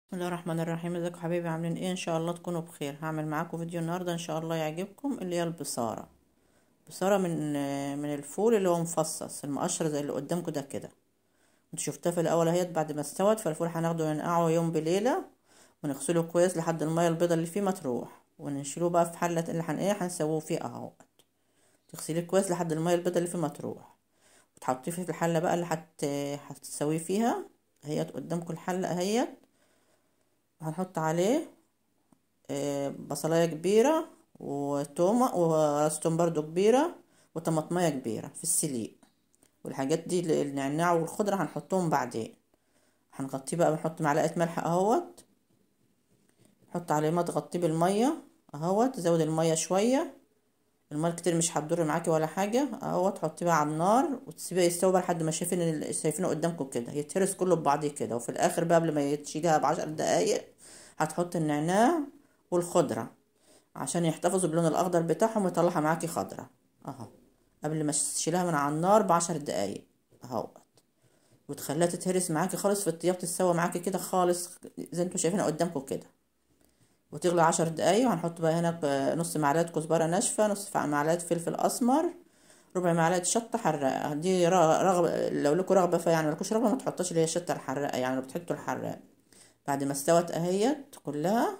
بسم الله الرحمن الرحيم. ازيكم حبايبي؟ عاملين ايه؟ ان شاء الله تكونوا بخير. هعمل معاكم فيديو النهارده ان شاء الله يعجبكم، اللي هي البصاره. بصاره من الفول اللي هو مفصص المقشر زي اللي قدامكم ده كده. انتوا شفتها في الاول اهيت بعد ما استوت. فالفول هناخده ننقعه يوم بليله ونغسله كويس لحد الميه البيضه اللي فيه ما تروح، ونشيله بقى في حله اللي هنسويه فيه اهو. تغسليه كويس لحد الميه البيضه اللي فيه ما تروح، وتحطيه في الحله بقى اللي هتسويه فيها اهيت. قدامكم الحله اهيت. هنحط عليه بصلاية كبيرة وتومة وراس توم برضو كبيرة وطماطمية كبيرة في السليق. والحاجات دي النعناع والخضرة هنحطهم بعدين. هنغطيه بقى، بنحط معلقة ملح اهوت، نحط عليه ماء تغطيه بالمية اهوت. تزود المية شوية، المية كتير مش هتضر معاكي ولا حاجة اهوت. تحطيه بقى على النار وتسيبيه يستوي بقى لحد ما شايفينه قدامكم كده يتهرس كله ببعضيه كده. وفي الاخر بقى قبل ما تشيليها ب10 دقايق هتحط النعناع والخضرة عشان يحتفظوا باللون الاخضر بتاعهم ويطلعها معاكي خضرة اهو. قبل ما تشيلها من على النار ب10 دقايق اهو، وتخليها تتهرس معاكي خالص في الطياب، تتسوى معاكي كده خالص زي انتوا شايفينها قدامكم كده، وتغلي 10 دقايق. وهنحط بقى هنا نص معلقة كزبرة ناشفة، نص معلقة فلفل اسمر، ربع معلقة شطة حراقة. دي رغبة، لو لكم رغبة فيها يعني، ملكوش رغبة ما تحطش اللي هي الشطة الحراقة يعني، لو بتحطوا الحراق. بعد ما استوت اهيت كلها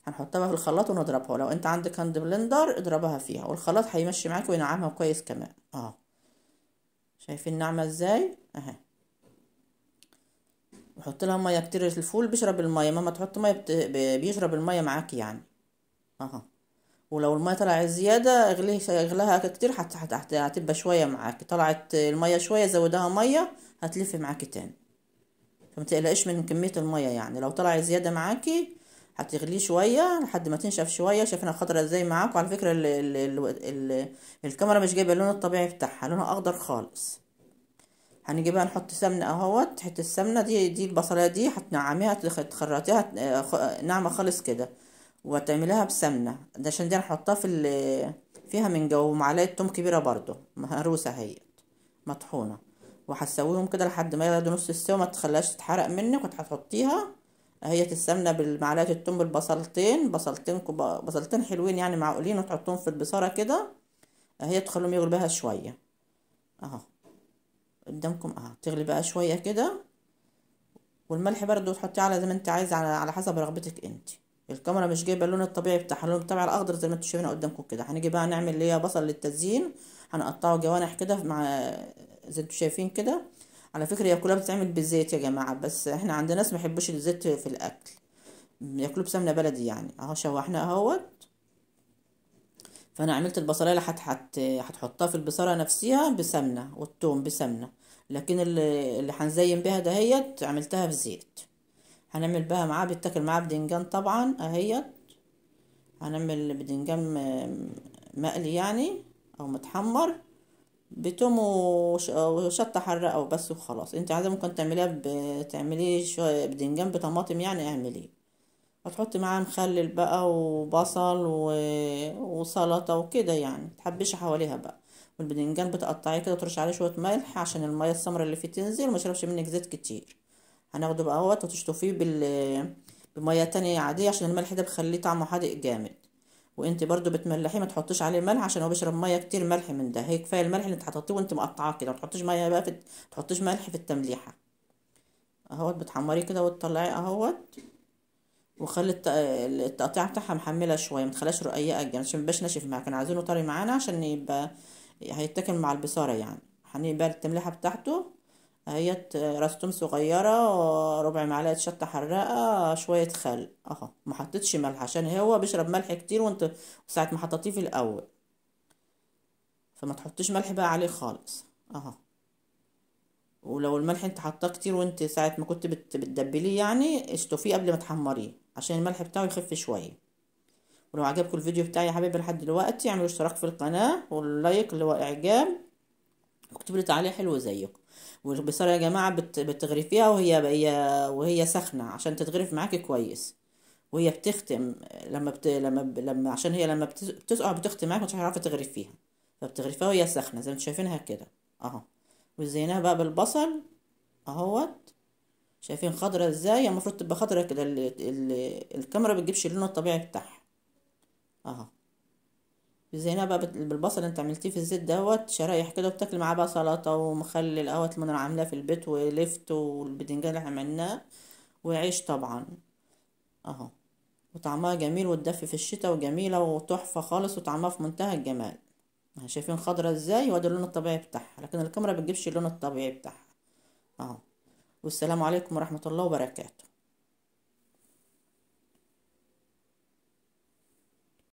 هنحطها بقى في الخلاط ونضربها. لو انت عندك هاند بلندر اضربها فيها، والخلاط هيمشي معاك وينعمها كويس كمان اهو. شايفين ناعمه ازاي اهي. وحط لها ميه كتير، الفول بيشرب الميه، ماما تحط ميه بيشرب الميه معاك يعني اهو. ولو الميه طلعت زياده اغليها كتير هتبقى شويه معاك. طلعت الميه شويه زودها ميه هتلف معاكي تاني. فما تقلقيش من كميه الميه يعني. لو طلعت زياده معاكي هتغليه شويه لحد ما تنشف شويه. شايفينها خضرا ازاي معاكم؟ على فكره الكاميرا مش جايبه اللون الطبيعي بتاعها، لونها اخضر خالص. هنيجي بقى نحط سمنه اهوت. حته السمنه دي البصلايه دي هتنعميها، تخرطيها ناعمه خالص كده، وتعمليها بسمنه. ده عشان دي هنحطها فيها من جو معلقه توم كبيره برضو مهروسه اهي مطحونه. وهتسويهم كده لحد ما ياخدوا نص السوا، ما تخليهاش تتحرق منك. وهتحطيها اهي السمنه بالمعلقه التوم بالبصلتين، بصلتين حلوين يعني معقولين، وتحطهم في البصاره كده اهي. تخليهم يغلوا بها شويه اهو. قدامكم اهو تغلي بقى شويه كده. والملح برضو تحطيه على زي ما انت عايزه، على حسب رغبتك انت. الكاميرا مش جايبه اللون الطبيعي بتاعها، اللون الطبيعي الاخضر زي ما انتوا شايفين قدامكم كده. هنيجي بقى نعمل اللي هي بصل للتزيين. هنقطعه جوانح كده مع زي انتوا شايفين كده. على فكره هي كلها بتتعمل بالزيت يا جماعه، بس احنا عندنا ناس ما يحبوش الزيت في الاكل، ياكلوه بسمنه بلدي يعني اهو. شوحنا اهوت. فانا عملت البصلايه اللي هتحطها في البصاره نفسها بسمنه، والثوم بسمنه. لكن اللي هنزين بيها دهيت عملتها بزيت. هنعمل بقى معاه، بيتاكل معاه بدنجان طبعا اهيت. هنعمل بدنجان مقلي يعني او متحمر بتوم وشطه حراقه وبس وخلاص. انت عايزه ممكن تعمليه شويه بدنجان بطماطم يعني اعمليه. هتحطي معاه مخلل بقى وبصل وسلطه وكده يعني، تحبشي حواليها بقى. والبدنجان بتقطعيه كده وترش عليه شويه ملح عشان الميه السمراء اللي فيه تنزل وما يشربش منك زيت كتير. هناخده بقى اهوت وتشطفيه بميه تانية عادية، عشان الملح ده بيخليه طعمه حادق جامد. وانت برضو بتملحيه، ما تحطيش عليه ملح عشان هو بيشرب ميه كتير ملح من ده. هي كفايه الملح اللي انت هتحطيه وانت مقطعاه كده. ما تحطيش ميه بقى تحطيش ملح في التمليحه اهوت. بتحمريه كده وتطلعيه اهوت. وخلي التقطيع بتاعها محمله شويه، ما تخليهاش رقيقه جدا عشان ميبقاش ناشف معاك. كان عايزينه طري معانا عشان يبقى هيتاكل مع البصاره يعني. هنبقى التمليحه بتاعته اهيت. راس توم صغيره، ربع معلقه شطه حراقه، شويه خل اهو. ما حطيتش ملح عشان هو بيشرب ملح كتير، وانت ساعه ما حطيتيه في الاول، فما تحطيش ملح بقى عليه خالص اهو. ولو الملح انت حطاه كتير وانت ساعه ما كنت بتدبليه يعني، اشطفيه قبل ما تحمريه عشان الملح بتاعه يخف شويه. ولو عجبكم الفيديو بتاعي يا حبايبي لحد دلوقتي، اعملوا اشتراك في القناه واللايك اللي هو اعجاب، واكتبوا لي تعليق حلو زيكم. والبصاره يا جماعه بتغرفيها وهي سخنه عشان تتغرف معاكي كويس. وهي بتختم لما عشان هي لما بتسقع بتختم معاك، مش هتعرفي تغرفيها. فبتغرفيها وهي سخنه زي ما انتم شايفينها كده اهو. وزيناها بقى بالبصل اهوت. شايفين خضرة ازاي؟ يعني المفروض تبقى خضرة كده، الكاميرا بتجيبش اللون الطبيعي بتاعها. اهو. زينها بقى بالبصل اللي انت عملتيه في الزيت دوت شرايح كده، وبتاكل معاه بقى سلطة ومخلل اهوت اللي انا عاملاه في البيت، ولفت والبدنجان اللي احنا عملناه، وعيش طبعا. اهو. وطعمها جميل، وتدفي في الشتاء، وجميلة وتحفة خالص، وطعمها في منتهى الجمال. اهو شايفين خضرة ازاي؟ وده اللون الطبيعي بتاعها، لكن الكاميرا بتجيبش اللون الطبيعي بتاعها. اهو. والسلام عليكم ورحمة الله وبركاته.